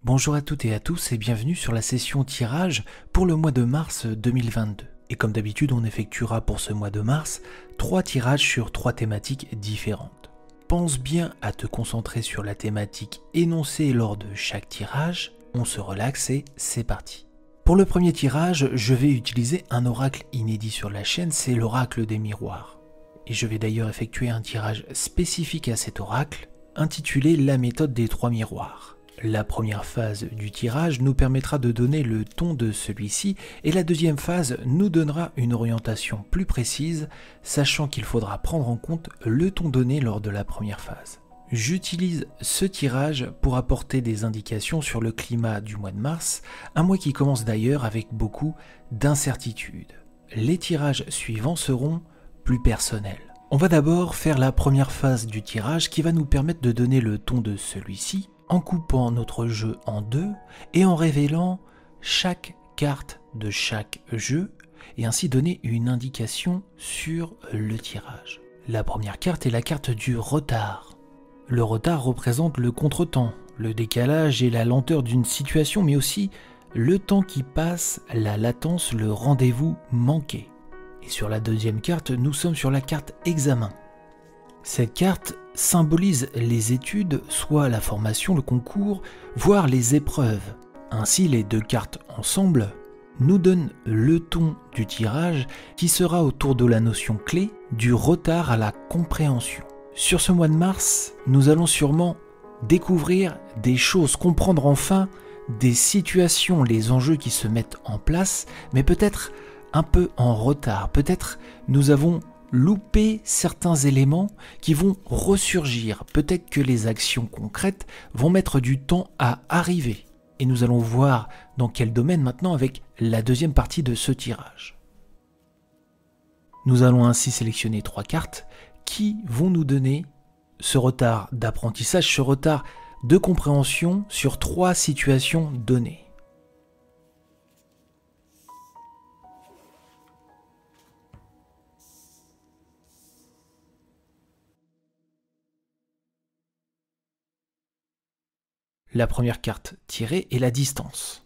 Bonjour à toutes et à tous et bienvenue sur la session tirage pour le mois de mars 2022. Et comme d'habitude, on effectuera pour ce mois de mars 3 tirages sur 3 thématiques différentes. Pense bien à te concentrer sur la thématique énoncée lors de chaque tirage, on se relaxe et c'est parti. Pour le premier tirage, je vais utiliser un oracle inédit sur la chaîne, c'est l'oracle des miroirs. Et je vais d'ailleurs effectuer un tirage spécifique à cet oracle, intitulé la méthode des 3 miroirs. La première phase du tirage nous permettra de donner le ton de celui-ci et la deuxième phase nous donnera une orientation plus précise, sachant qu'il faudra prendre en compte le ton donné lors de la première phase. J'utilise ce tirage pour apporter des indications sur le climat du mois de mars, un mois qui commence d'ailleurs avec beaucoup d'incertitudes. Les tirages suivants seront plus personnels. On va d'abord faire la première phase du tirage qui va nous permettre de donner le ton de celui-ci, en coupant notre jeu en deux et en révélant chaque carte de chaque jeu et ainsi donner une indication sur le tirage. La première carte est la carte du retard. Le retard représente le contretemps, le décalage et la lenteur d'une situation, mais aussi le temps qui passe, la latence, le rendez-vous manqué. Et sur la deuxième carte, nous sommes sur la carte examen. Cette carte symbolise les études, soit la formation, le concours, voire les épreuves. Ainsi, les deux cartes ensemble nous donnent le ton du tirage qui sera autour de la notion clé du retard à la compréhension. Sur ce mois de mars, nous allons sûrement découvrir des choses, comprendre enfin des situations, les enjeux qui se mettent en place, mais peut-être un peu en retard. Peut-être nous avons louper certains éléments qui vont ressurgir. Peut-être que les actions concrètes vont mettre du temps à arriver. Et nous allons voir dans quel domaine maintenant avec la deuxième partie de ce tirage. Nous allons ainsi sélectionner 3 cartes qui vont nous donner ce retard d'apprentissage, ce retard de compréhension sur 3 situations données. La première carte tirée est la distance.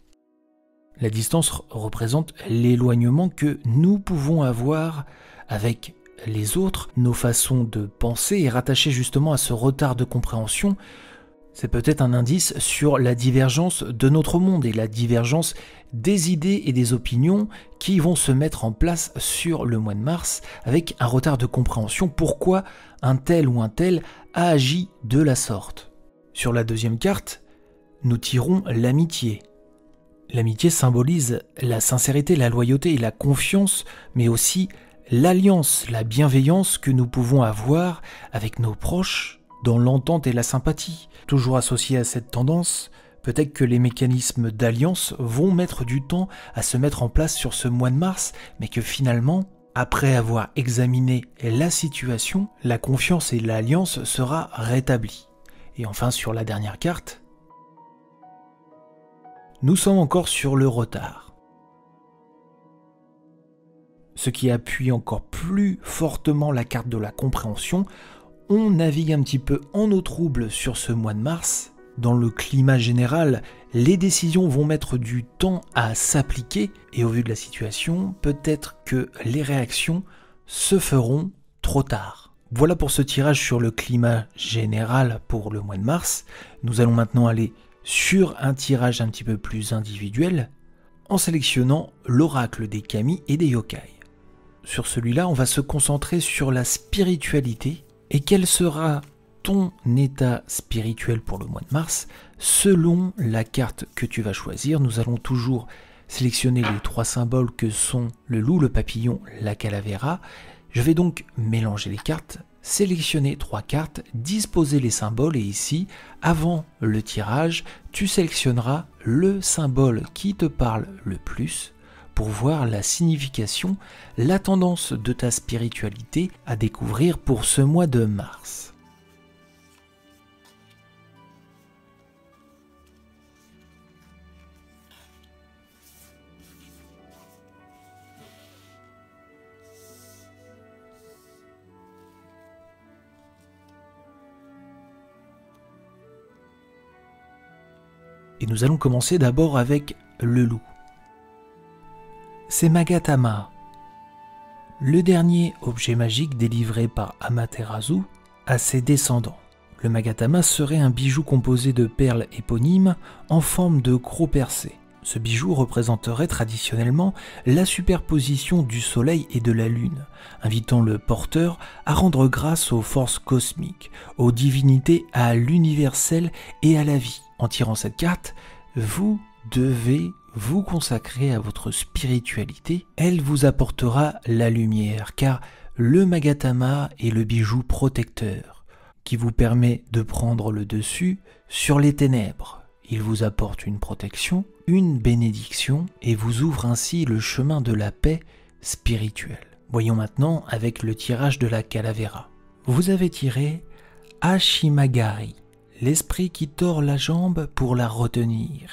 La distance représente l'éloignement que nous pouvons avoir avec les autres, nos façons de penser et rattaché justement à ce retard de compréhension. C'est peut-être un indice sur la divergence de notre monde et la divergence des idées et des opinions qui vont se mettre en place sur le mois de mars avec un retard de compréhension. Pourquoi un tel ou un tel a agi de la sorte? Sur la deuxième carte, nous tirons l'amitié. L'amitié symbolise la sincérité, la loyauté et la confiance, mais aussi l'alliance, la bienveillance que nous pouvons avoir avec nos proches dans l'entente et la sympathie. Toujours associé à cette tendance, peut-être que les mécanismes d'alliance vont mettre du temps à se mettre en place sur ce mois de mars, mais que finalement, après avoir examiné la situation, la confiance et l'alliance sera rétablie. Et enfin, sur la dernière carte, nous sommes encore sur le retard. Ce qui appuie encore plus fortement la carte de la compréhension. On navigue un petit peu en eau trouble sur ce mois de mars. Dans le climat général, les décisions vont mettre du temps à s'appliquer et au vu de la situation, peut-être que les réactions se feront trop tard. Voilà pour ce tirage sur le climat général pour le mois de mars. Nous allons maintenant aller sur un tirage un petit peu plus individuel en sélectionnant l'oracle des kami et des yokai. Sur celui-là, on va se concentrer sur la spiritualité et quel sera ton état spirituel pour le mois de mars selon la carte que tu vas choisir. Nous allons toujours sélectionner les 3 symboles que sont le loup, le papillon, la calavera. Je vais donc mélanger les cartes, sélectionner 3 cartes, disposer les symboles et ici, avant le tirage, tu sélectionneras le symbole qui te parle le plus pour voir la signification, la tendance de ta spiritualité à découvrir pour ce mois de mars. Et Et nous allons commencer d'abord avec le loup. C'est Magatama, le dernier objet magique délivré par Amaterasu à ses descendants. Le Magatama serait un bijou composé de perles éponymes en forme de crocs percés. Ce bijou représenterait traditionnellement la superposition du soleil et de la lune, invitant le porteur à rendre grâce aux forces cosmiques, aux divinités, à l'universel et à la vie. En tirant cette carte, vous devez vous consacrer à votre spiritualité. Elle vous apportera la lumière, car le Magatama est le bijou protecteur qui vous permet de prendre le dessus sur les ténèbres. Il vous apporte une protection, une bénédiction et vous ouvre ainsi le chemin de la paix spirituelle. Voyons maintenant avec le tirage de la calavera. Vous avez tiré Hashimagari, l'esprit qui tord la jambe pour la retenir.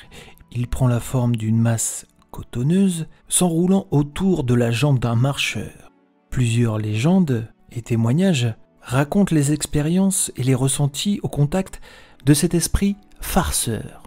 Il prend la forme d'une masse cotonneuse s'enroulant autour de la jambe d'un marcheur. Plusieurs légendes et témoignages racontent les expériences et les ressentis au contact de cet esprit farceur.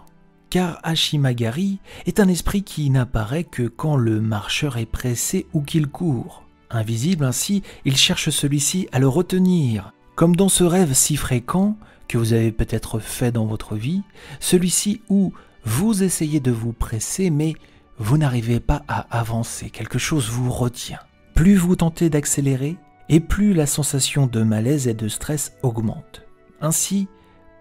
Car Hashimagari est un esprit qui n'apparaît que quand le marcheur est pressé ou qu'il court. Invisible ainsi, il cherche celui-ci à le retenir. Comme dans ce rêve si fréquent que vous avez peut-être fait dans votre vie, celui-ci où vous essayez de vous presser mais vous n'arrivez pas à avancer, quelque chose vous retient. Plus vous tentez d'accélérer, et plus la sensation de malaise et de stress augmente. Ainsi,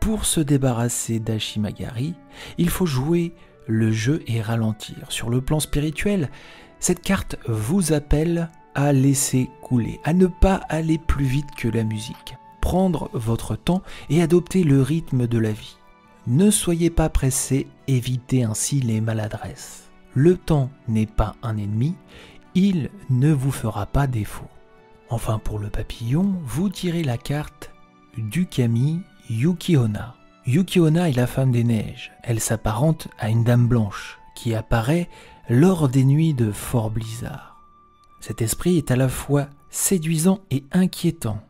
pour se débarrasser d'Hashimagari, il faut jouer le jeu et ralentir. Sur le plan spirituel, cette carte vous appelle à laisser couler, à ne pas aller plus vite que la musique. Prendre votre temps et adopter le rythme de la vie. Ne soyez pas pressé, évitez ainsi les maladresses. Le temps n'est pas un ennemi, il ne vous fera pas défaut. Enfin, pour le papillon, vous tirez la carte du kami Yuki-onna. Yuki-onna est la femme des neiges. Elle s'apparente à une dame blanche qui apparaît lors des nuits de fort blizzard. Cet esprit est à la fois séduisant et inquiétant.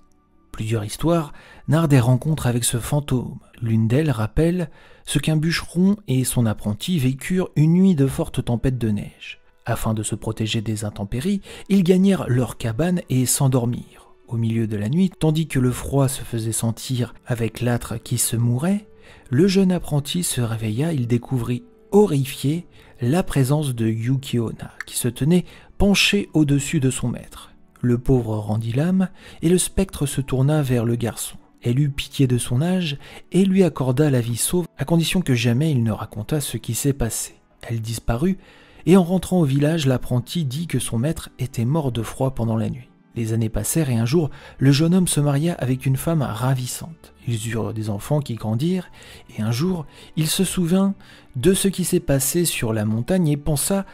Plusieurs histoires narrent des rencontres avec ce fantôme. L'une d'elles rappelle ce qu'un bûcheron et son apprenti vécurent une nuit de forte tempête de neige. Afin de se protéger des intempéries, ils gagnèrent leur cabane et s'endormirent. Au milieu de la nuit, tandis que le froid se faisait sentir avec l'âtre qui se mourait, le jeune apprenti se réveilla, il découvrit, horrifié, la présence de Yuki-onna, qui se tenait penché au-dessus de son maître. Le pauvre rendit l'âme, et le spectre se tourna vers le garçon. Elle eut pitié de son âge, et lui accorda la vie sauve, à condition que jamais il ne raconta ce qui s'est passé. Elle disparut, et en rentrant au village, l'apprenti dit que son maître était mort de froid pendant la nuit. Les années passèrent et un jour, le jeune homme se maria avec une femme ravissante. Ils eurent des enfants qui grandirent, et un jour, il se souvint de ce qui s'est passé sur la montagne et pensa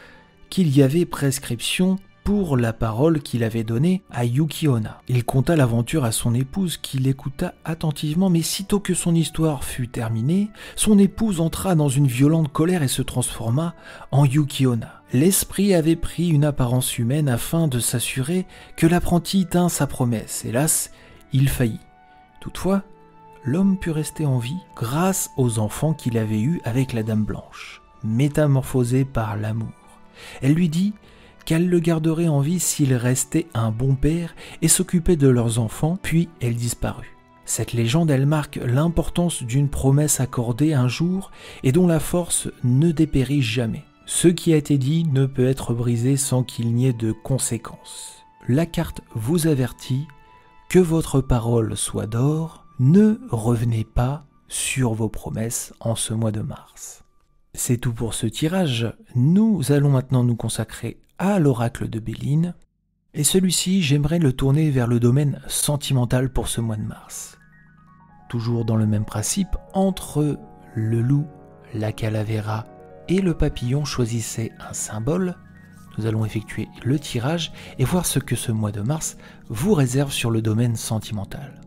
qu'il y avait prescription pour la parole qu'il avait donnée à Yuki-onna. Il conta l'aventure à son épouse qui l'écouta attentivement, mais sitôt que son histoire fut terminée, son épouse entra dans une violente colère et se transforma en Yuki-onna. L'esprit avait pris une apparence humaine afin de s'assurer que l'apprenti tint sa promesse. Hélas, il faillit. Toutefois, l'homme put rester en vie grâce aux enfants qu'il avait eus avec la Dame Blanche, métamorphosée par l'amour. Elle lui dit qu'elle le garderait en vie s'il restait un bon père et s'occupait de leurs enfants, puis elle disparut. Cette légende, elle marque l'importance d'une promesse accordée un jour et dont la force ne dépérit jamais. Ce qui a été dit ne peut être brisé sans qu'il n'y ait de conséquences. La carte vous avertit que votre parole soit d'or, ne revenez pas sur vos promesses en ce mois de mars. C'est tout pour ce tirage. Nous allons maintenant nous consacrer à l'oracle de Béline, et celui-ci, j'aimerais le tourner vers le domaine sentimental pour ce mois de mars. Toujours dans le même principe, entre le loup, la calavera et le papillon, choisissez un symbole. Nous allons effectuer le tirage et voir ce que ce mois de mars vous réserve sur le domaine sentimental.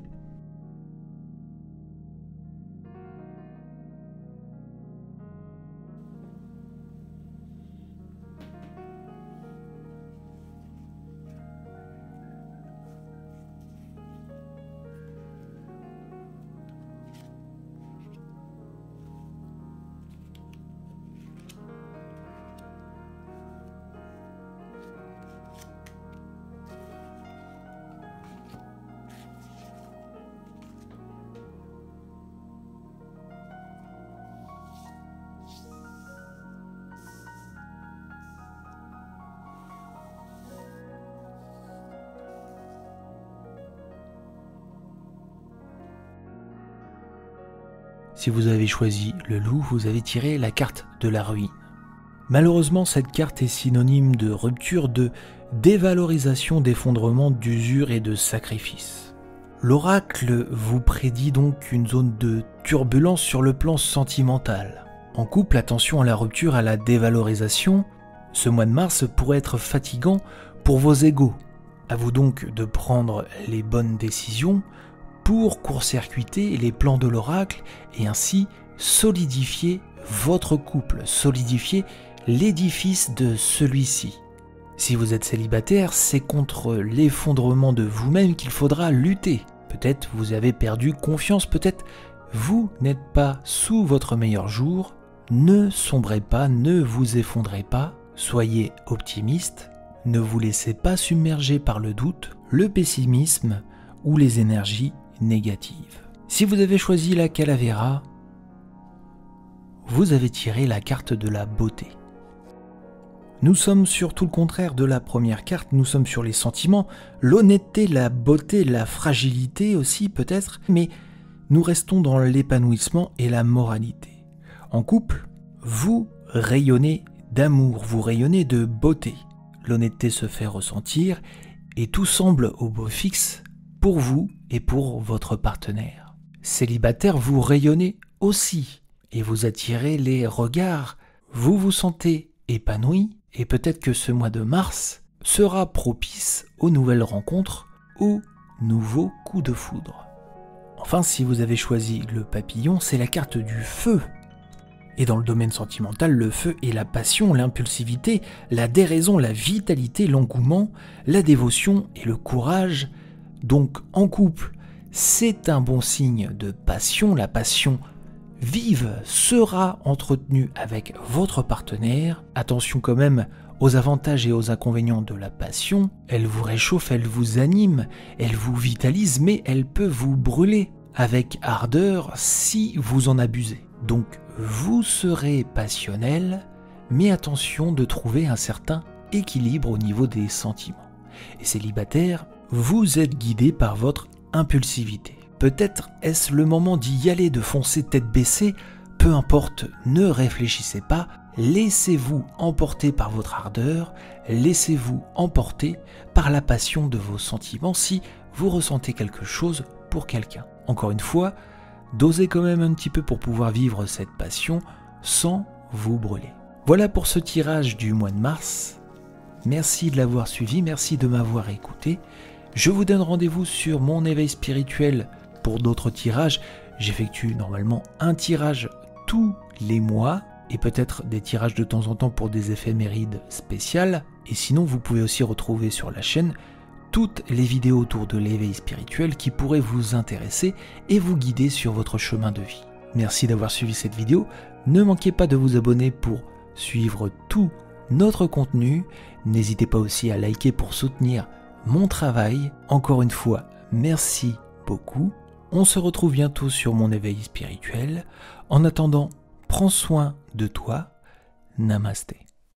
Si vous avez choisi le loup, vous avez tiré la carte de la ruine. Malheureusement, cette carte est synonyme de rupture, de dévalorisation, d'effondrement, d'usure et de sacrifice. L'oracle vous prédit donc une zone de turbulence sur le plan sentimental. En couple, attention à la rupture, à la dévalorisation. Ce mois de mars pourrait être fatigant pour vos égos. À vous donc de prendre les bonnes décisions pour court-circuiter les plans de l'oracle et ainsi solidifier votre couple, solidifier l'édifice de celui-ci. Si vous êtes célibataire, c'est contre l'effondrement de vous-même qu'il faudra lutter. Peut-être vous avez perdu confiance, peut-être vous n'êtes pas sous votre meilleur jour. Ne sombrez pas, ne vous effondrez pas, soyez optimiste, ne vous laissez pas submerger par le doute, le pessimisme ou les énergies négatives. Si vous avez choisi la Calavera, vous avez tiré la carte de la beauté. Nous sommes sur tout le contraire de la première carte, nous sommes sur les sentiments, l'honnêteté, la beauté, la fragilité aussi peut-être, mais nous restons dans l'épanouissement et la moralité. En couple, vous rayonnez d'amour, vous rayonnez de beauté. L'honnêteté se fait ressentir et tout semble au beau fixe pour vous et pour votre partenaire. Célibataire, vous rayonnez aussi et vous attirez les regards. Vous vous sentez épanoui et peut-être que ce mois de mars sera propice aux nouvelles rencontres, aux nouveaux coups de foudre. Enfin, si vous avez choisi le papillon, c'est la carte du feu. Et dans le domaine sentimental, le feu est la passion, l'impulsivité, la déraison, la vitalité, l'engouement, la dévotion et le courage. Donc en couple, c'est un bon signe de passion. La passion vive sera entretenue avec votre partenaire. Attention quand même aux avantages et aux inconvénients de la passion. Elle vous réchauffe, elle vous anime, elle vous vitalise, mais elle peut vous brûler avec ardeur si vous en abusez. Donc vous serez passionnel, mais attention de trouver un certain équilibre au niveau des sentiments. Et célibataire, vous êtes guidé par votre impulsivité. Peut-être est-ce le moment d'y aller, de foncer tête baissée, peu importe, ne réfléchissez pas, laissez-vous emporter par votre ardeur, laissez-vous emporter par la passion de vos sentiments si vous ressentez quelque chose pour quelqu'un. Encore une fois, dosez quand même un petit peu pour pouvoir vivre cette passion sans vous brûler. Voilà pour ce tirage du mois de mars. Merci de l'avoir suivi, merci de m'avoir écouté. Je vous donne rendez-vous sur mon éveil spirituel pour d'autres tirages. J'effectue normalement un tirage tous les mois et peut-être des tirages de temps en temps pour des éphémérides spéciales. Et sinon, vous pouvez aussi retrouver sur la chaîne toutes les vidéos autour de l'éveil spirituel qui pourraient vous intéresser et vous guider sur votre chemin de vie. Merci d'avoir suivi cette vidéo. Ne manquez pas de vous abonner pour suivre tout notre contenu. N'hésitez pas aussi à liker pour soutenir mon travail. Encore une fois, merci beaucoup. On se retrouve bientôt sur mon éveil spirituel. En attendant, prends soin de toi. Namasté.